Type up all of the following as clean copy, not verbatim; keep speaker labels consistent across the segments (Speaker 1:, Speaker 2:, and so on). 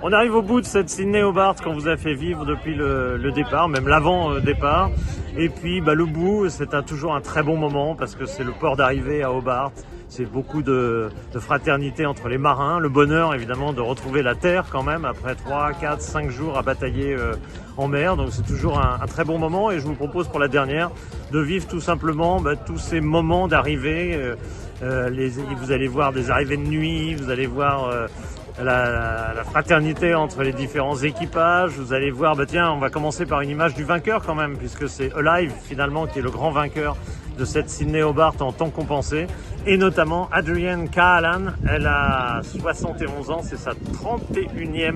Speaker 1: On arrive au bout de cette Sydney Hobart qu'on vous a fait vivre depuis le départ, même l'avant-départ. Et puis le bout, c'est toujours un très bon moment parce que c'est le port d'arrivée à Hobart. C'est beaucoup de fraternité entre les marins, le bonheur évidemment de retrouver la terre quand même après 3, 4, 5 jours à batailler en mer. Donc c'est toujours un très bon moment et je vous propose pour la dernière de vivre tout simplement tous ces moments d'arrivée. Vous allez voir des arrivées de nuit, vous allez voir la fraternité entre les différents équipages. Vous allez voir, tiens, on va commencer par une image du vainqueur quand même, puisque c'est Alive finalement qui est le grand vainqueur de cette Sydney Hobart en temps compensé, et notamment Adrienne Cahalan. Elle a 71 ans, c'est sa 31e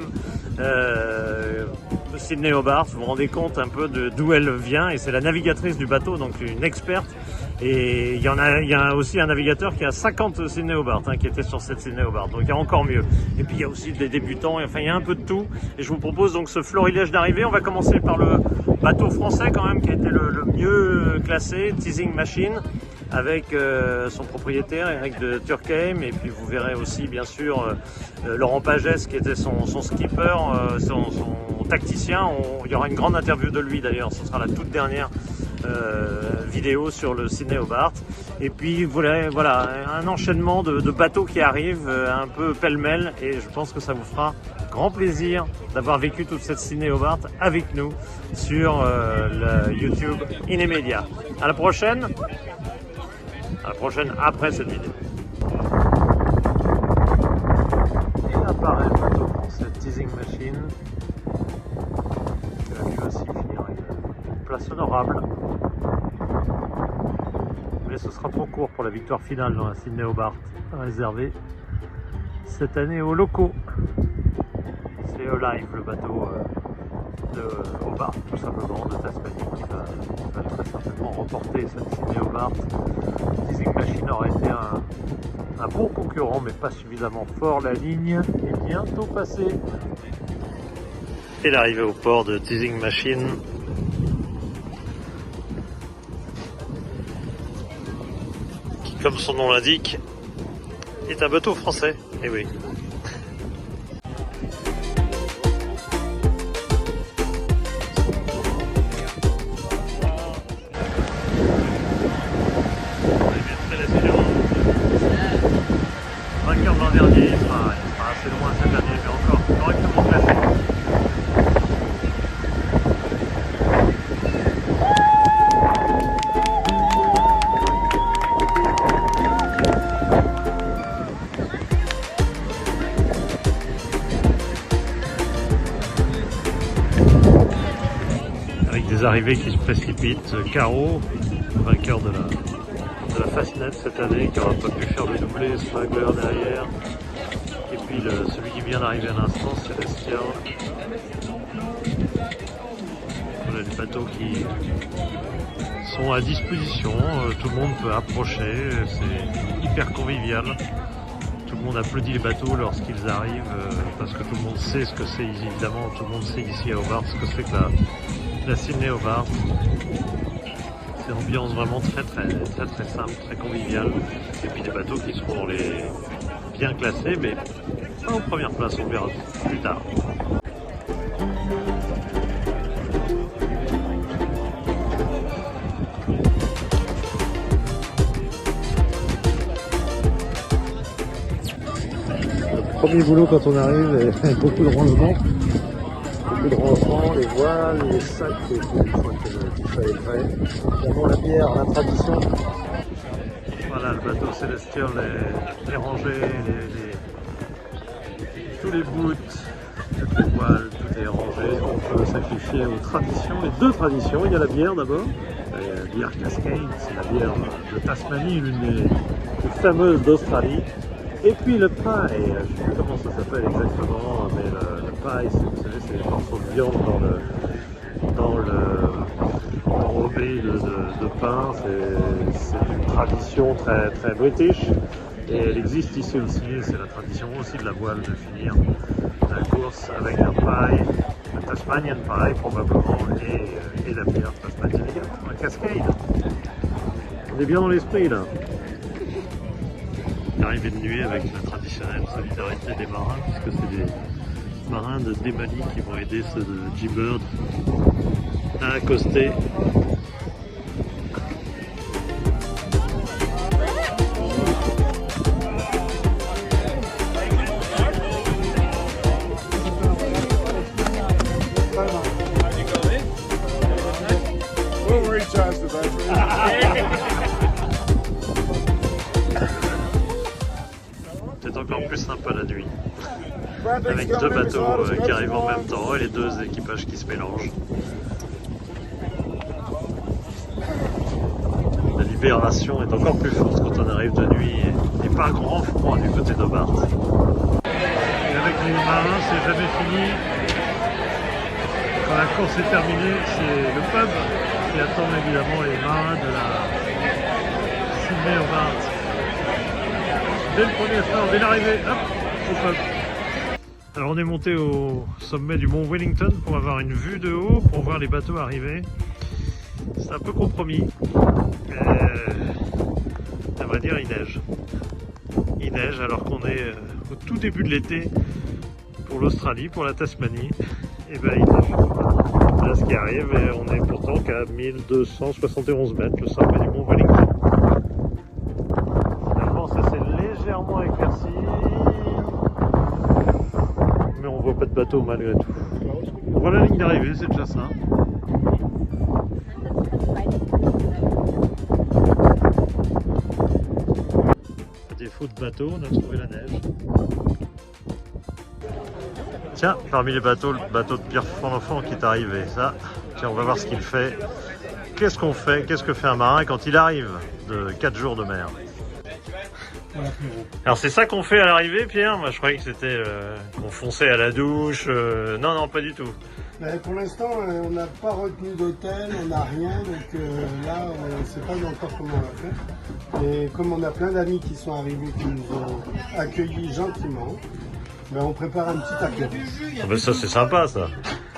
Speaker 1: Sydney Hobart. Vous vous rendez compte un peu d'où elle vient, et c'est la navigatrice du bateau, donc une experte. Et il y a aussi un navigateur qui a 50 Sydney Hobart qui était sur cette Sydney Hobart, donc il y a encore mieux. Et puis il y a aussi des débutants, enfin il y a un peu de tout. Et je vous propose donc ce florilège d'arrivée. On va commencer par le bateau français quand même qui a été le mieux classé, Teasing Machine, avec son propriétaire Eric de Turckheim. Et puis vous verrez aussi bien sûr Laurent Pagès qui était son skipper, son tacticien. Il y aura une grande interview de lui d'ailleurs, ce sera la toute dernière vidéo sur le Sydney Hobart. Et puis voilà un enchaînement de bateaux qui arrivent un peu pêle-mêle, et je pense que ça vous fera grand plaisir d'avoir vécu toute cette Sydney Hobart avec nous sur le YouTube Inémédia. À la prochaine après cette vidéo. Et apparaît le bateau pour cette Teasing Machine qui va lui aussi finir une place honorable. Mais ce sera trop court pour la victoire finale dans la Sydney Hobart, réservée cette année aux locaux. C'est Alive, le bateau de Hobart, tout simplement, de Tasmanie, qui va très certainement remporter cette Sydney Hobart. Teasing Machine aurait été un bon concurrent, mais pas suffisamment fort. La ligne est bientôt passée. Et l'arrivée au port de Teasing Machine. Comme son nom l'indique, est un bateau français. Eh oui. Vainqueur de l'an dernier, il sera assez loin cette année, mais encore correctement classé. Des arrivées qui se précipitent. Caro, vainqueur de la Fastnet cette année, qui n'aura pas pu faire le doublé, Smuggler derrière. Et puis celui qui vient d'arriver à l'instant, Celestial. Voilà les bateaux qui sont à disposition, tout le monde peut approcher, c'est hyper convivial. Tout le monde applaudit les bateaux lorsqu'ils arrivent, parce que tout le monde sait ce que c'est, évidemment, tout le monde sait ici à Hobart ce que c'est que la Sydney Hobart. C'est une ambiance vraiment très simple, très conviviale. Et puis des bateaux qui seront bien classés, mais pas en première place, on verra plus tard. Le premier boulot quand on arrive, et beaucoup de rangements. De rangement, les voiles, les sacs, une fois que tout ça est prêt. Évidemment la bière, la tradition. Voilà, le bateau Celestial est rangé, tous les bouts, toutes les voiles, tout est rangé. On peut sacrifier aux traditions, les deux traditions. Il y a la bière d'abord, la bière Cascade, c'est la bière de Tasmanie, l'une des plus fameuses d'Australie. Et puis le pie, je ne sais plus comment ça s'appelle exactement, mais le pie, vous savez, c'est des morceaux de viande enrobés de pain. C'est une tradition très british, et elle existe ici aussi. C'est la tradition aussi de la voile de finir la course avec un pie, un Tasmanian pie probablement, et la bière Tasmanian, un Cascade. On est bien dans l'esprit là. Arrivée de nuit avec la traditionnelle solidarité des marins, puisque c'est des marins marins de Demani qui vont aider ce G-Bird à accoster. C'est encore plus sympa la nuit, avec deux bateaux qui arrivent en même temps et les deux équipages qui se mélangent. La libération est encore plus forte quand on arrive de nuit et pas grand froid du côté d'Hobart. Et avec les marins, c'est jamais fini. Quand la course est terminée, c'est le pub qui attend évidemment les marins de la Sydney Hobart. Dès le premier soir, dès l'arrivée, hop, au pub. Alors on est monté au sommet du mont Wellington pour avoir une vue de haut, pour voir les bateaux arriver. C'est un peu compromis. À vrai dire, il neige. Il neige alors qu'on est au tout début de l'été pour l'Australie, pour la Tasmanie. Et ben il neige. Là ce qui arrive, et on est pourtant qu'à 1271 mètres, le sommet du mont Wellington. Finalement ça s'est légèrement éclairci, mais on voit pas de bateau malgré tout. On voit la ligne d'arrivée, c'est déjà ça. À défaut de bateau, on a trouvé la neige. Tiens, parmi les bateaux, le bateau de Pierre Fonfon qui est arrivé. Ça, tiens, on va voir ce qu'il fait. Qu'est-ce qu'on fait? Qu'est-ce que fait un marin quand il arrive de 4 jours de mer? Alors c'est ça qu'on fait à l'arrivée, Pierre? Moi je croyais que c'était qu'on fonçait à la douche. Non, non, pas du tout.
Speaker 2: Pour l'instant, on n'a pas retenu d'hôtel, on n'a rien, donc là, on ne sait pas encore comment on va faire. Et comme on a plein d'amis qui sont arrivés, qui nous ont accueillis gentiment, ben, on prépare un petit accueil.
Speaker 1: Ah ben ça c'est sympa ça.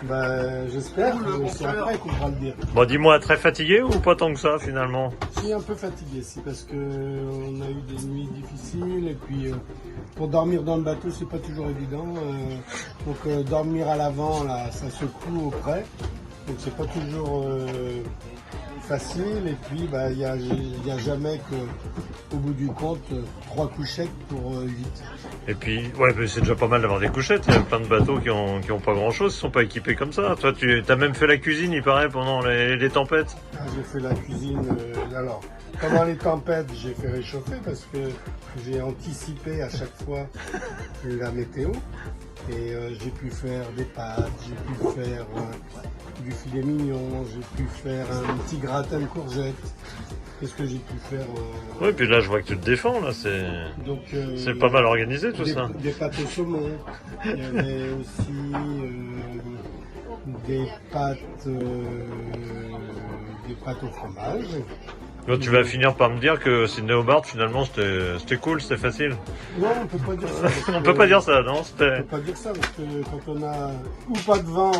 Speaker 2: Ben, j'espère, c'est après qu'on pourra le dire.
Speaker 1: Bon, dis-moi, très fatigué ou pas tant que ça finalement?
Speaker 2: Si, un peu fatigué, si, parce qu'on a eu des nuits difficiles et puis pour dormir dans le bateau, c'est pas toujours évident. Donc dormir à l'avant, là, ça secoue auprès, donc c'est pas toujours facile. Et puis, bah, il y a jamais qu'au bout du compte, 3 couchettes pour 8.
Speaker 1: Et puis, ouais, mais c'est déjà pas mal d'avoir des couchettes. Il y a plein de bateaux qui ont pas grand-chose, qui sont pas équipés comme ça. Toi, tu as même fait la cuisine, il paraît, pendant les tempêtes.
Speaker 2: Ah, j'ai fait la cuisine. Alors, pendant les tempêtes, j'ai fait réchauffer parce que j'ai anticipé à chaque fois la météo. Et j'ai pu faire des pâtes, j'ai pu faire du filet mignon, j'ai pu faire un petit gratin de courgettes. Qu'est-ce que j'ai pu faire
Speaker 1: Oui, puis là, je vois que tu te défends, là, c'est pas mal organisé tout ça.
Speaker 2: Des pâtes au saumon, il y avait aussi des pâtes au fromage.
Speaker 1: Donc, tu vas finir par me dire que Sydney Hobart, finalement, c'était cool, c'était facile.
Speaker 2: Non, on peut pas dire ça.
Speaker 1: On peut pas dire ça, non?
Speaker 2: On peut pas dire ça parce que quand on a ou pas de vent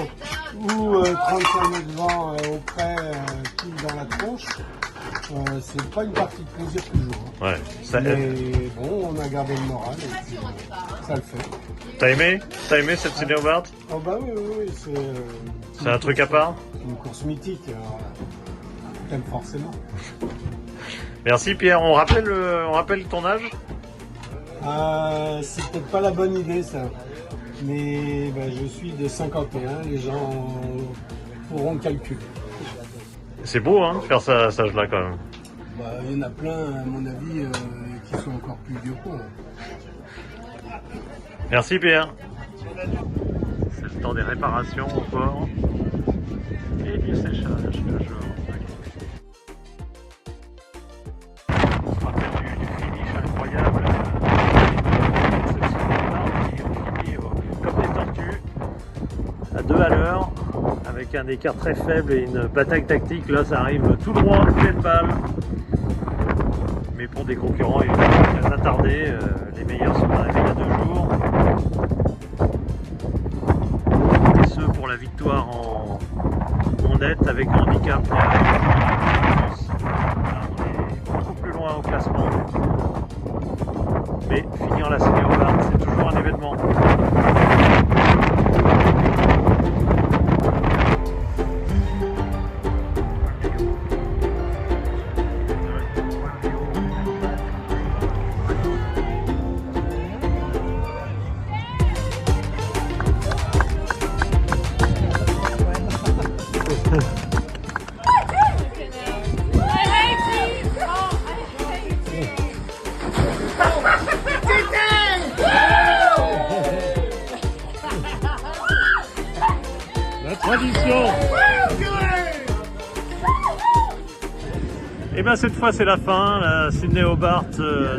Speaker 2: ou 35 mètres de vent auprès qui dans la tronche, c'est pas une partie de plaisir toujours.
Speaker 1: Ouais, ça
Speaker 2: mais
Speaker 1: aide.
Speaker 2: bon, on a gardé le moral et puis ça le fait.
Speaker 1: T'as aimé cette Sydney Hobart?
Speaker 2: Oh bah oui,
Speaker 1: c'est un truc à part?
Speaker 2: Une course mythique, alors, t'aimes forcément.
Speaker 1: Merci Pierre, on rappelle ton âge?
Speaker 2: C'est peut-être pas la bonne idée ça, mais bah, je suis de 51, les gens pourront calculer.
Speaker 1: C'est beau hein, de faire ça à cet âge-là quand même.
Speaker 2: Bah, il y en a plein à mon avis qui sont encore plus vieux que moi.
Speaker 1: Merci Pierre. C'est le temps des réparations au port et du séchage le jour. On se rappelle du finish incroyable. Comme des tortues, à 2 à l'heure, avec un écart très faible et une bataille tactique. Là, ça arrive tout droit, pleine balle. Mais pour des concurrents très attardés, les meilleurs sont arrivés il y a 2 jours. Et ce pour la victoire en net avec handicap. Là, on est beaucoup plus loin au classement. Mais finir la Sydney Hobart, c'est toujours un événement. Tradition. Et bien cette fois c'est la fin, la Sydney Hobart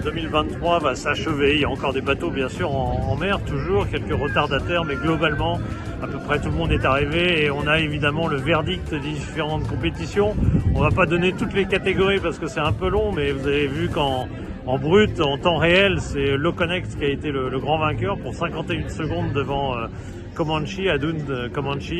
Speaker 1: 2023 va s'achever. Il y a encore des bateaux bien sûr en mer, toujours quelques retardataires, mais globalement à peu près tout le monde est arrivé et on a évidemment le verdict des différentes compétitions. On va pas donner toutes les catégories parce que c'est un peu long, mais vous avez vu qu'en brut, en temps réel, c'est Loconnect qui a été le grand vainqueur pour 51 secondes devant Comanche, Adun Comanche,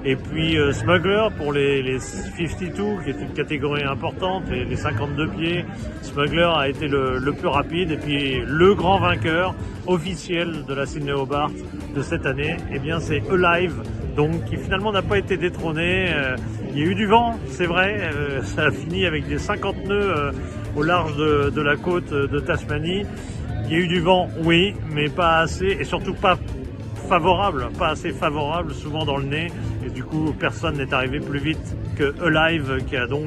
Speaker 1: et puis Smuggler pour les 52, qui est une catégorie importante, les 52 pieds. Smuggler a été le plus rapide, et puis le grand vainqueur officiel de la Sydney Hobart de cette année, eh bien c'est Alive, donc qui finalement n'a pas été détrôné. Il y a eu du vent, c'est vrai, ça a fini avec des 50 nœuds au large de la côte de Tasmanie. Il y a eu du vent, oui, mais pas assez, et surtout pas favorable, pas assez favorable, souvent dans le nez, et du coup personne n'est arrivé plus vite que Alive, qui a donc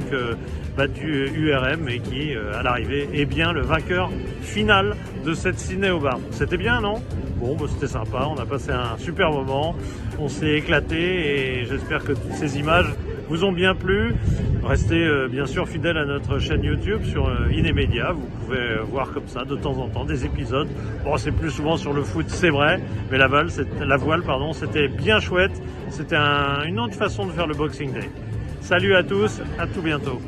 Speaker 1: battu URM et qui à l'arrivée est bien le vainqueur final de cette Sydney Hobart. C'était bien, non? Bon, bah, c'était sympa, on a passé un super moment, on s'est éclaté et j'espère que toutes ces images vous ont bien plu. Restez bien sûr fidèles à notre chaîne YouTube sur Inemedia. Vous pouvez voir comme ça de temps en temps des épisodes. Bon, c'est plus souvent sur le foot, c'est vrai, mais la voile, c'était bien chouette. C'était une autre façon de faire le Boxing Day. Salut à tous, à tout bientôt.